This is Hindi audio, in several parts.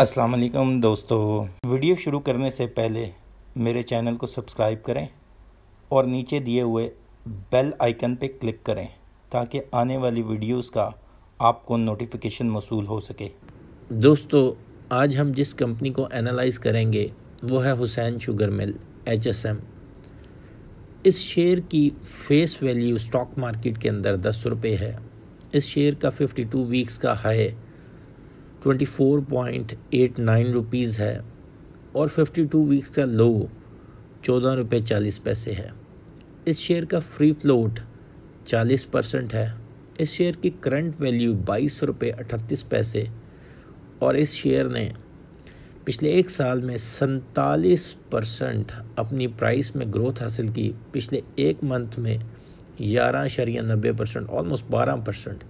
अस्सलाम वालेकुम दोस्तों, वीडियो शुरू करने से पहले मेरे चैनल को सब्सक्राइब करें और नीचे दिए हुए बेल आइकन पे क्लिक करें ताकि आने वाली वीडियोस का आपको नोटिफिकेशन मौसूल हो सके। दोस्तों, आज हम जिस कंपनी को एनालाइज करेंगे वो है हुसैन शुगर मिल HSM। इस शेयर की फेस वैल्यू स्टॉक मार्केट के अंदर 10 रुपये है। इस शेयर का 52 वीक्स का हाई 24.89 रुपीज़ है और 52 वीक्स का लो 14 रुपये 40 पैसे है। इस शेयर का फ्री फ्लोट 40% है। इस शेयर की करंट वैल्यू 22 रुपये 38 पैसे और इस शेयर ने पिछले एक साल में 47% अपनी प्राइस में ग्रोथ हासिल की। पिछले एक मंथ में 11.90% ऑलमोस्ट 12%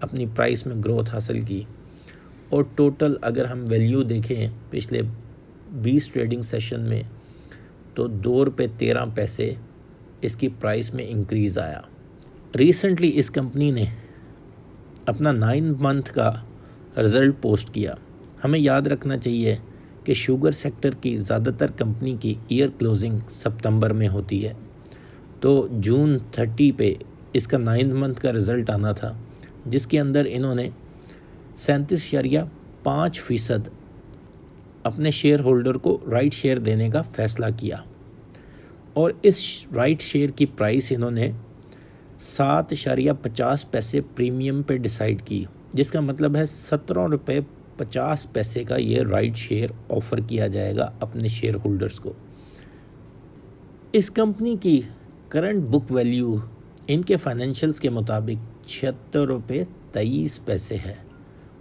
अपनी प्राइस में ग्रोथ हासिल की। और टोटल अगर हम वैल्यू देखें पिछले 20 ट्रेडिंग सेशन में तो 2 रुपये 13 पैसे इसकी प्राइस में इंक्रीज़ आया। रिसेंटली इस कंपनी ने अपना 9 मंथ का रिज़ल्ट पोस्ट किया। हमें याद रखना चाहिए कि शुगर सेक्टर की ज़्यादातर कंपनी की ईयर क्लोजिंग सितंबर में होती है, तो जून 30 पे इसका 9 मंथ का रिज़ल्ट आना था, जिसके अंदर इन्होंने 37.5% अपने शेयर होल्डर को राइट शेयर देने का फ़ैसला किया और इस राइट शेयर की प्राइस इन्होंने 7.50 पैसे प्रीमियम पे डिसाइड की, जिसका मतलब है 17 रुपये 50 पैसे का ये राइट शेयर ऑफ़र किया जाएगा अपने शेयर होल्डर्स को। इस कंपनी की करंट बुक वैल्यू इनके फाइनेंशियल्स के मुताबिक 76 रुपये 23 पैसे है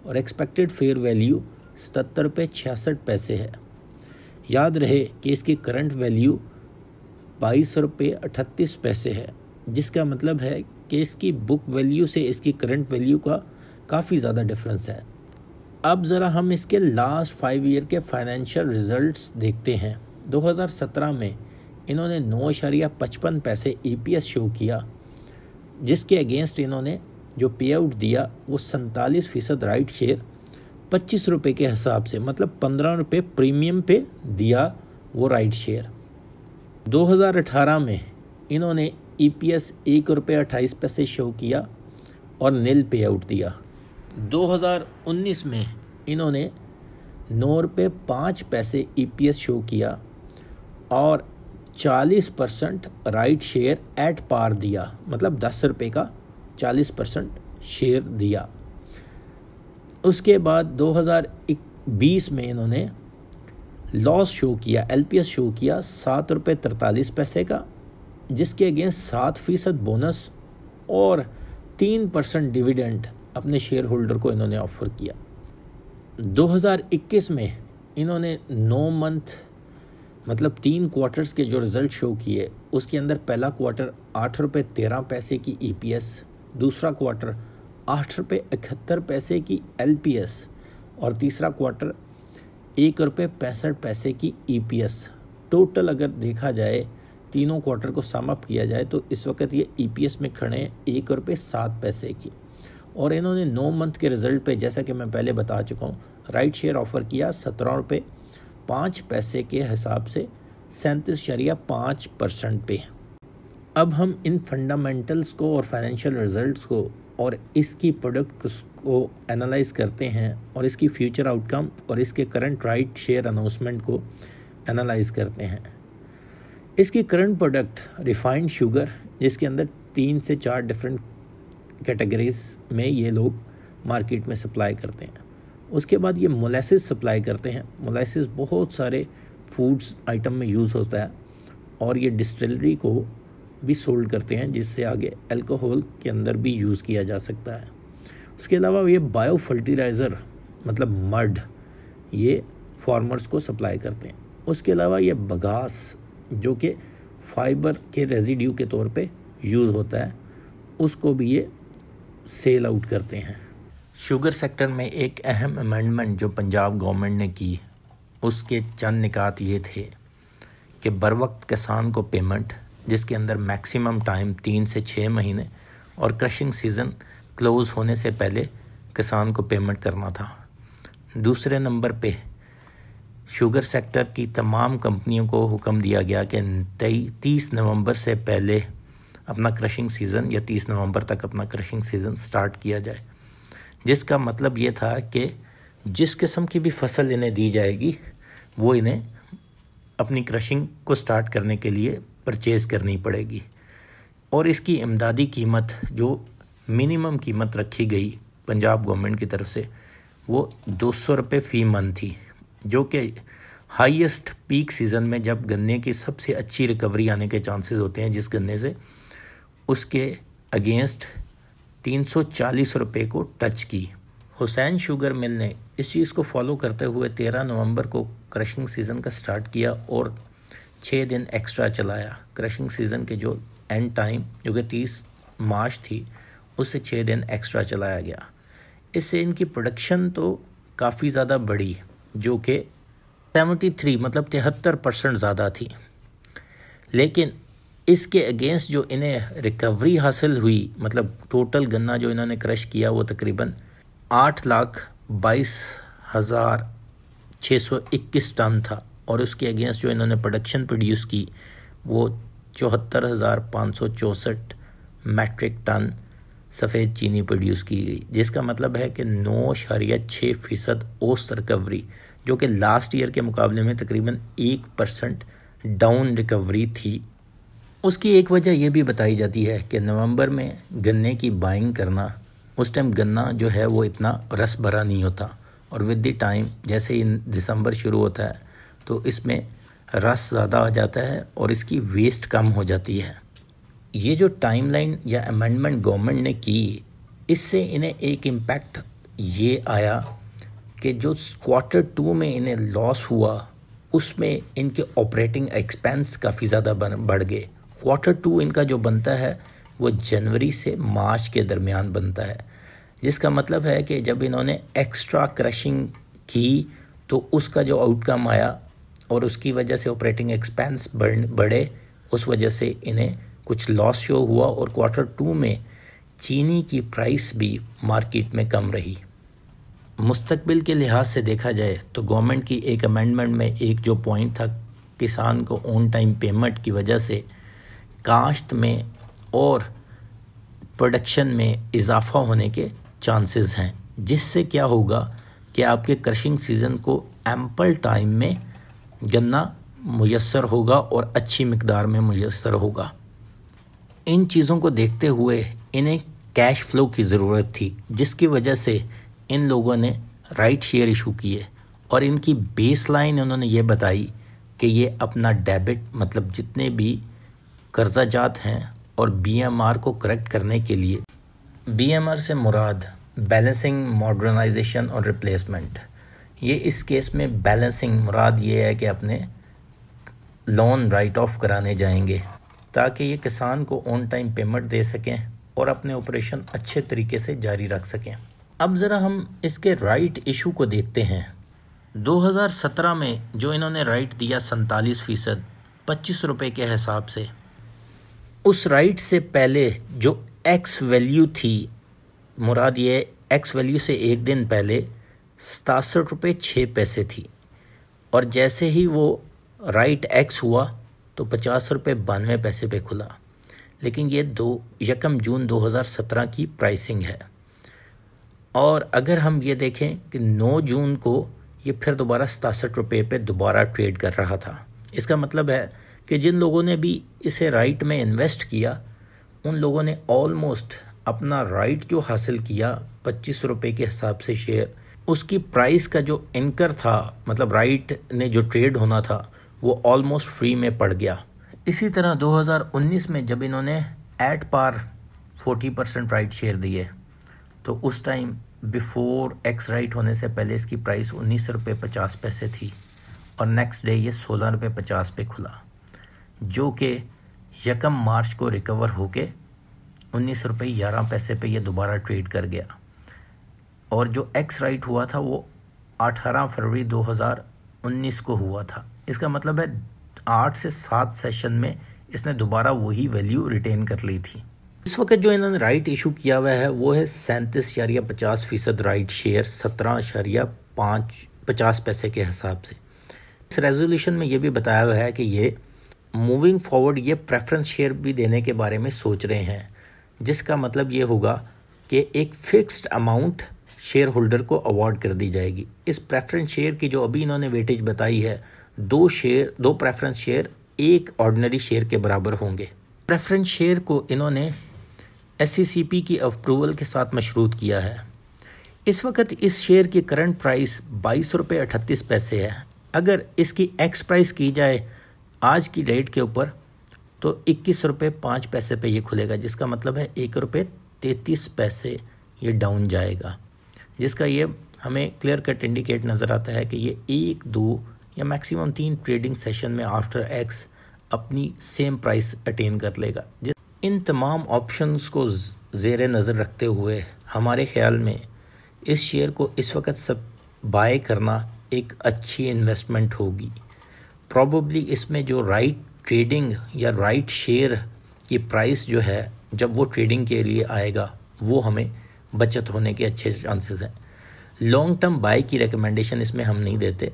और एक्सपेक्टेड फेयर वैल्यू 77 रुपये 66 पैसे है। याद रहे कि इसकी करंट वैल्यू 22 रुपये 38 पैसे है, जिसका मतलब है कि इसकी बुक वैल्यू से इसकी करंट वैल्यू का काफ़ी ज़्यादा डिफरेंस है। अब ज़रा हम इसके लास्ट 5 ईयर के फाइनेंशियल रिजल्ट्स देखते हैं। 2017 में इन्होंने 9.55 पैसे EPS शो किया, जिसके अगेंस्ट इन्होंने जो पे आउट दिया वो 47% राइट शेयर 25 रुपये के हिसाब से, मतलब 15 रुपये प्रीमियम पे दिया वो राइट शेयर। 2018 में इन्होंने EPS 1 रुपये 28 पैसे शो किया और नील पे आउट दिया। 2019 में इन्होंने 9 रुपये 5 पैसे EPS शो किया और 40% राइट शेयर एट पार दिया, मतलब 10 रुपये का 40% शेयर दिया। उसके बाद 2020 में इन्होंने लॉस शो किया, LPS शो किया 7 रुपये 43 पैसे का, जिसके अगेंस्ट 7% बोनस और 3% डिविडेंड अपने शेयर होल्डर को इन्होंने ऑफ़र किया। 2021 में इन्होंने 9 मंथ मतलब 3 क्वार्टर्स के जो रिज़ल्ट शो किए, उसके अंदर पहला क्वार्टर 8 रुपये 13 पैसे की EPS, दूसरा क्वार्टर 8 रुपये 71 पैसे की LPS और तीसरा क्वार्टर 1 रुपये 65 पैसे की EPS। टोटल अगर देखा जाए तीनों क्वार्टर को सम अप किया जाए तो इस वक्त ये EPS में खड़े हैं 1 रुपये 7 पैसे की। और इन्होंने 9 मंथ के रिज़ल्ट पे, जैसा कि मैं पहले बता चुका हूँ, राइट शेयर ऑफ़र किया 17 रुपये 5 पैसे के हिसाब से 37.5% पे। अब हम इन फंडामेंटल्स को और फाइनेंशियल रिजल्ट्स को और इसकी प्रोडक्ट को एनालाइज करते हैं और इसकी फ्यूचर आउटकम और इसके करंट राइट शेयर अनाउंसमेंट को एनालाइज करते हैं। इसकी करंट प्रोडक्ट रिफाइंड शुगर, जिसके अंदर 3 से 4 डिफरेंट कैटेगरीज में ये लोग मार्केट में सप्लाई करते हैं। उसके बाद ये मोलेसिस सप्लाई करते हैं। मोलेसिस बहुत सारे फूड्स आइटम में यूज़ होता है और ये डिस्टिलरी को भी सोल्ड करते हैं, जिससे आगे अल्कोहल के अंदर भी यूज़ किया जा सकता है। उसके अलावा ये बायो फर्टिलाइज़र मतलब मड ये फार्मर्स को सप्लाई करते हैं। उसके अलावा ये बगास जो कि फाइबर के रेजिड्यू के तौर पे यूज़ होता है, उसको भी ये सेल आउट करते हैं। शुगर सेक्टर में एक अहम अमेंडमेंट जो पंजाब गवर्नमेंट ने की, उसके चंद निकात ये थे कि बर वक्त किसान को पेमेंट, जिसके अंदर मैक्सिमम टाइम 3 से 6 महीने और क्रशिंग सीज़न क्लोज़ होने से पहले किसान को पेमेंट करना था। दूसरे नंबर पे शुगर सेक्टर की तमाम कंपनियों को हुक्म दिया गया कि 30 नवंबर से पहले अपना क्रशिंग सीज़न या 30 नवंबर तक अपना क्रशिंग सीज़न स्टार्ट किया जाए, जिसका मतलब ये था कि जिस किस्म की भी फसल इन्हें दी जाएगी वो इन्हें अपनी क्रशिंग को स्टार्ट करने के लिए परचेज़ करनी पड़ेगी। और इसकी इमदादी कीमत जो मिनिमम कीमत रखी गई पंजाब गवर्नमेंट की तरफ से वो 200 रुपये फ़ी मन थी, जो कि हाईएस्ट पीक सीज़न में जब गन्ने की सबसे अच्छी रिकवरी आने के चांसेस होते हैं जिस गन्ने से, उसके अगेंस्ट 340 रुपये को टच की। हुसैन शुगर मिल ने इस चीज़ को फॉलो करते हुए 13 नवंबर को क्रशिंग सीज़न का स्टार्ट किया और 6 दिन एक्स्ट्रा चलाया। क्रशिंग सीज़न के जो एंड टाइम जो कि 30 मार्च थी उससे 6 दिन एक्स्ट्रा चलाया गया। इससे इनकी प्रोडक्शन तो काफ़ी ज़्यादा बढ़ी, जो कि 73 मतलब 73% ज़्यादा थी। लेकिन इसके अगेंस्ट जो इन्हें रिकवरी हासिल हुई, मतलब टोटल गन्ना जो इन्होंने क्रश किया वो तकरीबन 8,22,621 टन था, और उसके अगेंस्ट जो इन्होंने प्रोडक्शन प्रोड्यूस की वो 74,564 मैट्रिक टन सफ़ेद चीनी प्रोड्यूस की गई, जिसका मतलब है कि 9.6% औसत रिकवरी, जो कि लास्ट ईयर के मुकाबले में तकरीबन 1% डाउन रिकवरी थी। उसकी एक वजह यह भी बताई जाती है कि नवंबर में गन्ने की बाइंग करना, उस टाइम गन्ना जो है वो इतना रस भरा नहीं होता, और विद द टाइम जैसे ही दिसंबर शुरू होता है तो इसमें रस ज़्यादा आ जाता है और इसकी वेस्ट कम हो जाती है। ये जो टाइमलाइन या अमेंडमेंट गवर्नमेंट ने की, इससे इन्हें एक इम्पैक्ट ये आया कि जो Q2 में इन्हें लॉस हुआ उसमें इनके ऑपरेटिंग एक्सपेंस काफ़ी ज़्यादा बढ़ गए। Q2 इनका जो बनता है वो जनवरी से मार्च के दरमियान बनता है, जिसका मतलब है कि जब इन्होंने एक्स्ट्रा क्रशिंग की तो उसका जो आउटकम आया और उसकी वजह से ऑपरेटिंग एक्सपेंस बढ़े, उस वजह से इन्हें कुछ लॉस शो हुआ। और Q2 में चीनी की प्राइस भी मार्केट में कम रही। मुस्तकबिल के लिहाज से देखा जाए तो गवर्नमेंट की एक अमेंडमेंट में एक जो पॉइंट था, किसान को ऑन टाइम पेमेंट की वजह से काश्त में और प्रोडक्शन में इजाफा होने के चांसेस हैं, जिससे क्या होगा कि आपके क्रशिंग सीज़न को एम्पल टाइम में गन्ना मुयस्सर होगा और अच्छी मिकदार में मुयस्सर होगा। इन चीज़ों को देखते हुए इन्हें कैश फ्लो की ज़रूरत थी, जिसकी वजह से इन लोगों ने राइट शेयर इशू किए, और इनकी बेसलाइन उन्होंने ये बताई कि ये अपना डेबिट मतलब जितने भी कर्जा जात हैं और BMR को करेक्ट करने के लिए, BMR से मुराद बैलेंसिंग, मॉडर्नाइजेशन और रिप्लेसमेंट। ये इस केस में बैलेंसिंग मुराद ये है कि अपने लोन राइट ऑफ कराने जाएंगे ताकि ये किसान को ऑन टाइम पेमेंट दे सकें और अपने ऑपरेशन अच्छे तरीके से जारी रख सकें। अब ज़रा हम इसके राइट इशू को देखते हैं। 2017 में जो इन्होंने राइट दिया 47%, 25 रुपये के हिसाब से, उस राइट से पहले जो एक्स वैल्यू थी, मुराद ये एक्स वैल्यू से एक दिन पहले 67 रुपये 6 पैसे थी, और जैसे ही वो राइट एक्स हुआ तो 50 रुपये 92 पैसे पे खुला। लेकिन ये 1 जून 2017 की प्राइसिंग है, और अगर हम ये देखें कि 9 जून को ये फिर दोबारा 67 रुपये पे दोबारा ट्रेड कर रहा था। इसका मतलब है कि जिन लोगों ने भी इसे राइट में इन्वेस्ट किया, उन लोगों ने ऑलमोस्ट अपना राइट जो हासिल किया 25 रुपये के हिसाब से शेयर, उसकी प्राइस का जो एंकर था, मतलब राइट ने जो ट्रेड होना था, वो ऑलमोस्ट फ्री में पड़ गया। इसी तरह 2019 में जब इन्होंने एट पार 40% राइट शेयर दिए, तो उस टाइम बिफोर एक्स राइट होने से पहले इसकी प्राइस 19 रुपये 50 पैसे थी, और नेक्स्ट डे ये 16 रुपये 50 पे खुला, जो कि 1 मार्च को रिकवर होके 19 रुपये 11 पैसे पे ये दोबारा ट्रेड कर गया। और जो एक्स राइट हुआ था वो 18 फरवरी 2019 को हुआ था। इसका मतलब है 8 से 7 सेशन में इसने दोबारा वही वैल्यू रिटेन कर ली थी। इस वक्त जो इन्होंने राइट इशू किया हुआ है वो है 37.50% राइट शेयर 17.50 पैसे के हिसाब से। इस रेजोल्यूशन में ये भी बताया हुआ है कि ये मूविंग फॉरवर्ड ये प्रेफरेंस शेयर भी देने के बारे में सोच रहे हैं, जिसका मतलब ये होगा कि एक फिक्स्ड अमाउंट शेयर होल्डर को अवार्ड कर दी जाएगी। इस प्रेफरेंस शेयर की जो अभी इन्होंने वेटेज बताई है, दो प्रेफरेंस शेयर एक ऑर्डिनरी शेयर के बराबर होंगे। प्रेफरेंस शेयर को इन्होंने SECP की अप्रूवल के साथ मशरूत किया है। इस वक्त इस शेयर की करंट प्राइस 22 रुपये 38 पैसे है। अगर इसकी एक्स प्राइस की जाए आज की डेट के ऊपर तो 21 रुपये 5 पैसे पे ये खुलेगा, जिसका मतलब है 1 रुपये 33 पैसे ये डाउन जाएगा, जिसका ये हमें क्लियर कट इंडिकेट नज़र आता है कि ये 1, 2 या मैक्सिमम 3 ट्रेडिंग सेशन में आफ्टर एक्स अपनी सेम प्राइस अटेन कर लेगा। इन तमाम ऑप्शंस को ज़ेरे नज़र रखते हुए हमारे ख़्याल में इस शेयर को इस वक्त सब बाय करना एक अच्छी इन्वेस्टमेंट होगी। प्रॉबेबली इसमें जो राइट ट्रेडिंग या राइट शेयर की प्राइस जो है, जब वो ट्रेडिंग के लिए आएगा वो हमें बचत होने के अच्छे चांसेस हैं। लॉन्ग टर्म बाय की रिकमेंडेशन इसमें हम नहीं देते,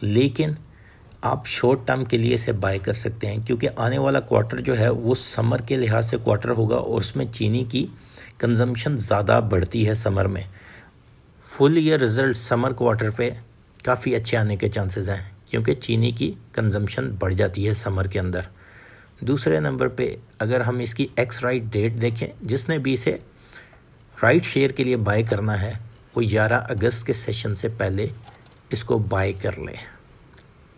लेकिन आप शॉर्ट टर्म के लिए इसे बाय कर सकते हैं, क्योंकि आने वाला क्वार्टर जो है वो समर के लिहाज से क्वार्टर होगा और उसमें चीनी की कंजम्पशन ज़्यादा बढ़ती है समर में। Full year result summer quarter पे काफ़ी अच्छे आने के चांसेस हैं, क्योंकि चीनी की कंजम्पशन बढ़ जाती है समर के अंदर। दूसरे नंबर पे अगर हम इसकी एक्स राइट डेट देखें, जिसने भी इसे राइट शेयर के लिए बाय करना है वो 11 अगस्त के सेशन से पहले इसको बाय कर ले।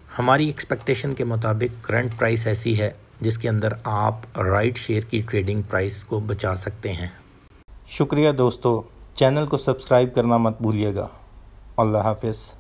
हमारी एक्सपेक्टेशन के मुताबिक करंट प्राइस ऐसी है जिसके अंदर आप राइट शेयर की ट्रेडिंग प्राइस को बचा सकते हैं। शुक्रिया दोस्तों, चैनल को सब्सक्राइब करना मत भूलिएगा। अल्लाह हाफ़िज़।